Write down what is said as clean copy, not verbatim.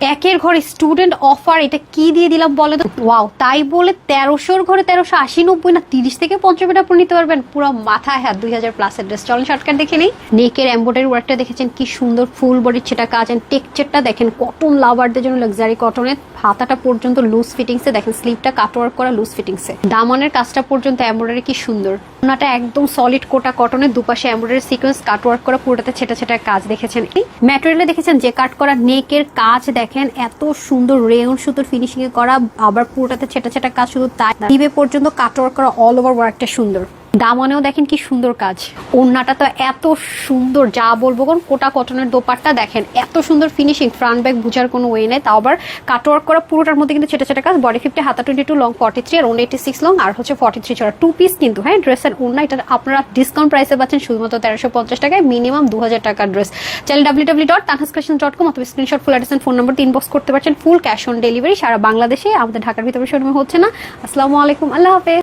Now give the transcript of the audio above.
একের ঘরে student offer, এটা কি দিয়ে দিলাম বলে তো। ওয়াও, তাই বলে 1300-র ঘরে 1380, 90 না 30 থেকে 50 আপনি নিতে পারবেন। পুরো মাথায় হাত, 2000 প্লাস ড্রেস। চলেন শর্টকাট দেখে নেই। নেকের এমব্রয়ডারি ওয়ার্কটা দেখেছেন কি সুন্দর, ফুল বডির সেটা কাজ। এন্ড টেক্সচারটা দেখেন, কটন লাভারদের জন্য লাক্সারি কটনের। হাতাটা পর্যন্ত লুজ ফিটিংসে, দেখেন স্লিভটা কাটওয়ার্ক করা লুজ ফিটিংসে। দামানের কাজটা পর্যন্ত এমব্রয়ডারি কি সুন্দর। ওনাটা একদম সলিড কোটা কটনের, দুপাশে এমব্রয়ডারি সিকোয়েন্স কাটওয়ার্ক করা, পুরোটাতে ছেটা ছেটা কাজ দেখেছেন। এই ম্যাটেরিয়ালে দেখেছেন যে কাট করা। নেকের কাজ দেখেন এত সুন্দর, রেয়ন সুতোর ফিনিশিং এ করা, আবার পুরোটাতে ছেটা ছেটা কাজ। শুধু তাই স্লিভে পর্যন্ত কাটওয়ার্ক করা, অল ওভার ওয়ার্কটা সুন্দর। দামানেও দেখেন কি সুন্দর কাজ। ওড়নাটা তো এত সুন্দর, যা বলবো। কোন কোটা কটনের দোপাট্টা দেখেন এত সুন্দর ফিনিশিং, ফ্রন্ট ব্যাক বুঝার কোনো ওয়ে নেই। তাও আবার কাটওয়ার্ক করা, পুরোটার মধ্যে কিন্তু ছেটা ছেটা কাজ। বডি 50, হাতা 22, লং 43 আর ওড়না 86 লং, আর হচ্ছে 43 চড়া। 2 পিস কিন্তু, হ্যাঁ ড্রেসের ওড়না। এটা আপনারা ডিসকাউন্ট প্রাইসে পাচ্ছেন শুধুমাত্র 1350 টাকায়, মিনিমাম 2000 টাকার ড্রেস। চাইলে www.tanhascollections.com অথবা screenshot full address phone number inbox করতে পারছেন। ফুল ক্যাশ অন ডেলিভারি সারা বাংলাদেশে, আমাদের ঢাকার ভিতরে শোরুমে হচ্ছে না। আসসালামু আলাইকুম, আল্লাহ হাফেজ।